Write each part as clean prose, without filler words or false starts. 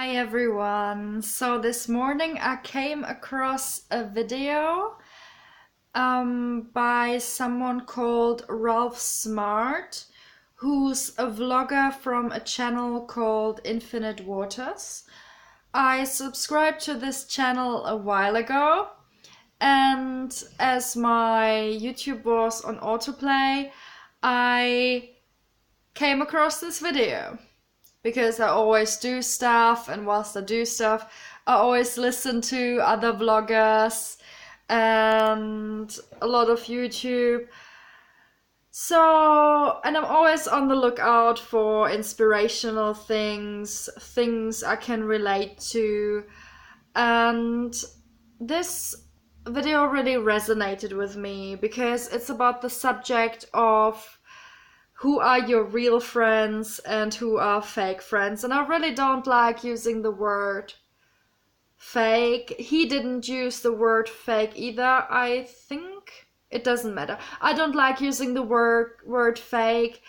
Hi everyone. So this morning I came across a video by someone called Ralph Smart, who's a vlogger from a channel called Infinite Waters. I subscribed to this channel a while ago, and as my YouTube was on autoplay, I came across this video because I always do stuff, and whilst I do stuff, I always listen to other vloggers and a lot of YouTube. So, and I'm always on the lookout for inspirational things I can relate to. And this video really resonated with me because it's about the subject of who are your real friends and who are fake friends. And I really don't like using the word fake. He didn't use the word fake either, I think. It doesn't matter. I don't like using the word fake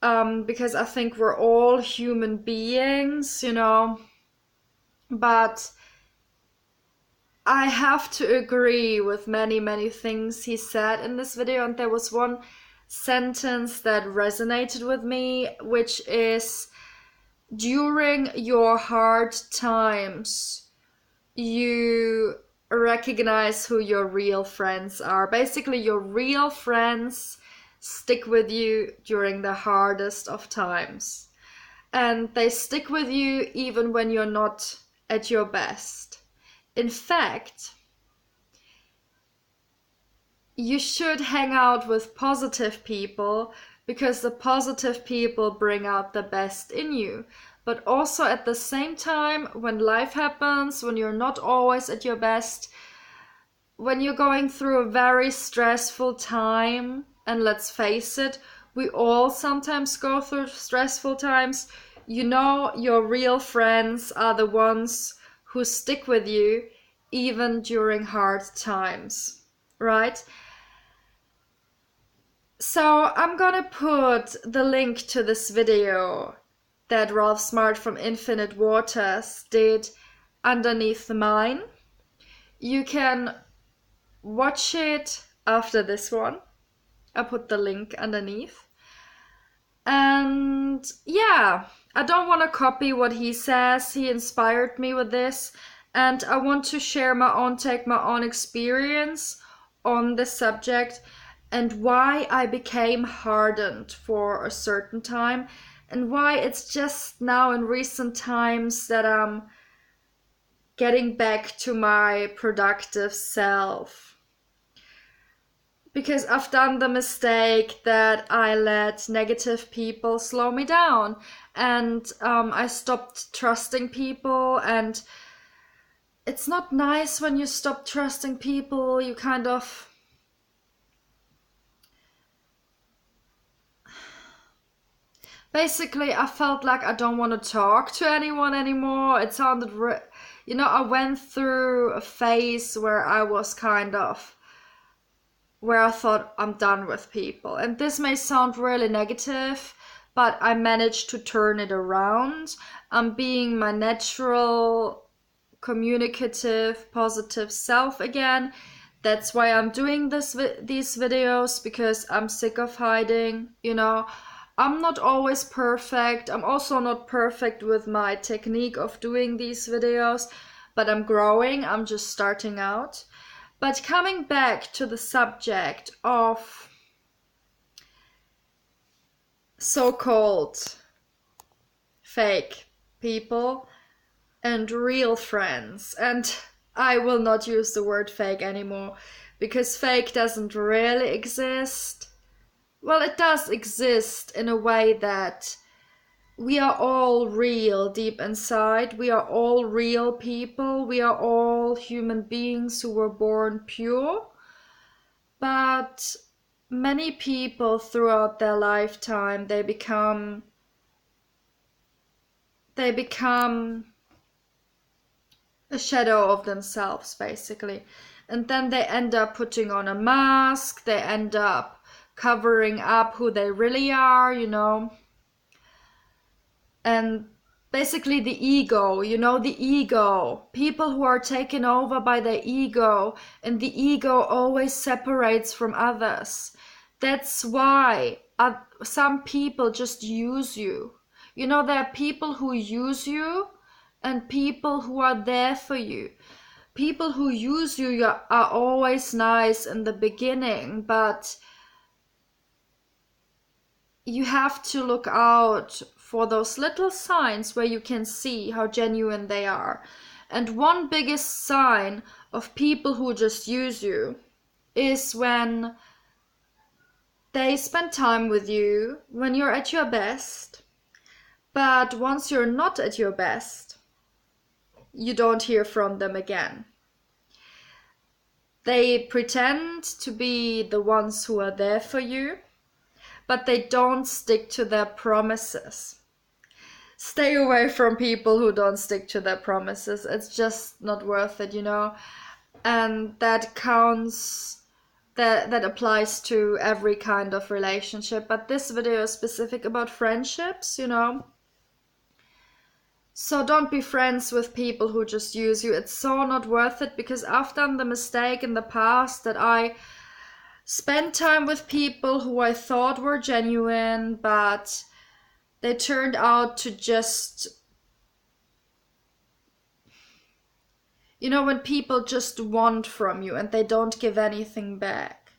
because I think we're all human beings. But I have to agree with many things he said in this video, and there was one sentence that resonated with me, which is, during your hard times, you recognize who your real friends are. Basically, your real friends stick with you during the hardest of times. And they stick with you even when you're not at your best. In fact, you should hang out with positive people because the positive people bring out the best in you. But also at the same time, when life happens, when you're not always at your best, when you're going through a very stressful time, and let's face it, we all sometimes go through stressful times, your real friends are the ones who stick with you even during hard times, right? So I'm gonna put the link to this video that Ralph Smart from Infinite Waters did underneath mine. You can watch it after this one. I put the link underneath. And yeah, I don't want to copy what he says. He inspired me with this, and I want to share my own take, my own experience on this subject, and why I became hardened for a certain time, and why it's just now in recent times that I'm getting back to my productive self. Because I've done the mistake that I let negative people slow me down, and I stopped trusting people, and it's not nice when you stop trusting people. You kind of basically, I felt like I don't want to talk to anyone anymore. It sounded, I went through a phase where I was where I thought I'm done with people. And this may sound really negative, but I managed to turn it around. I'm being my natural, communicative, positive self again. That's why I'm doing these videos, because I'm sick of hiding. I'm not always perfect. I'm also not perfect with my technique of doing these videos, but I'm growing. I'm just starting out. But coming back to the subject of so-called fake people and real friends, and I will not use the word fake anymore because fake doesn't really exist. Well, it does exist in a way that we are all real deep inside. We are all real people. We are all human beings who were born pure. But many people throughout their lifetime, they become a shadow of themselves, basically. And then they end up putting on a mask. They end up covering up who they really are. And basically the ego, you know, the ego. People who are taken over by their ego, and the ego always separates from others. That's why some people just use you. You know, there are people who use you and people who are there for you. People who use you are always nice in the beginning, but you have to look out for those little signs where you can see how genuine they are. And one biggest sign of people who just use you is when they spend time with you when you're at your best, but once you're not at your best, you don't hear from them again. They pretend to be the ones who are there for you, but they don't stick to their promises. Stay away from people who don't stick to their promises. It's just not worth it, you know. And that counts, that applies to every kind of relationship. But this video is specific about friendships, you know. So don't be friends with people who just use you. It's so not worth it, because I've done the mistake in the past that I spent time with people who I thought were genuine, but they turned out to just, you know, when people just want from you and they don't give anything back.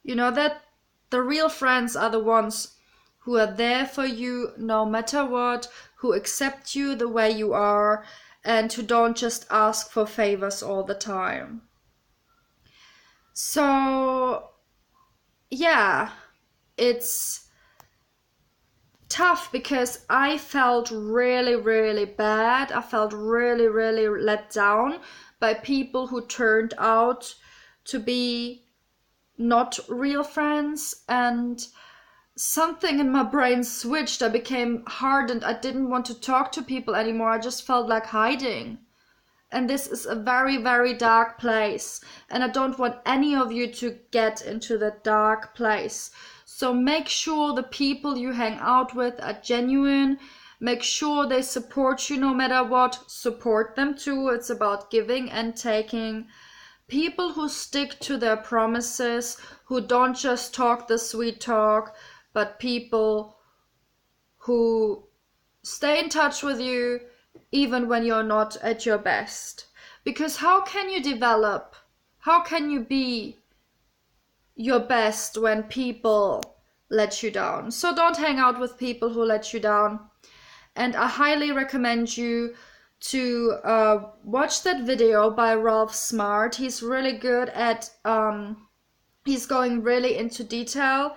You know, that the real friends are the ones who are there for you no matter what, who accept you the way you are, and who don't just ask for favors all the time. So, yeah, it's tough because I felt really, really bad. I felt really, really let down by people who turned out to be not real friends, and something in my brain switched. I became hardened. I didn't want to talk to people anymore. I just felt like hiding. And this is a very, very dark place. And I don't want any of you to get into that dark place. So make sure the people you hang out with are genuine. Make sure they support you no matter what. Support them too. It's about giving and taking. People who stick to their promises, who don't just talk the sweet talk, but people who stay in touch with you even when you're not at your best. Because how can you develop? How can you be your best when people let you down? So don't hang out with people who let you down. And I highly recommend you to watch that video by Ralph Smart. He's really good at, he's going really into detail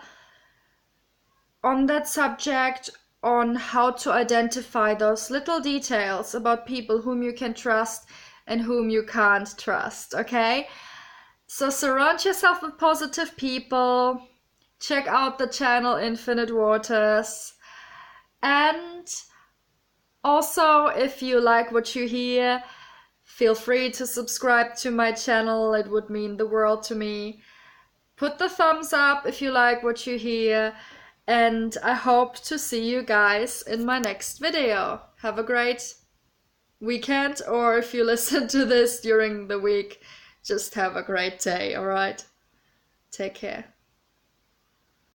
on that subject, on how to identify those little details about people whom you can trust and whom you can't trust, okay? So surround yourself with positive people. Check out the channel Infinite Waters. And also, if you like what you hear, feel free to subscribe to my channel. It would mean the world to me. Put the thumbs up if you like what you hear. And I hope to see you guys in my next video. Have a great weekend, or if you listen to this during the week, just have a great day, alright? Take care.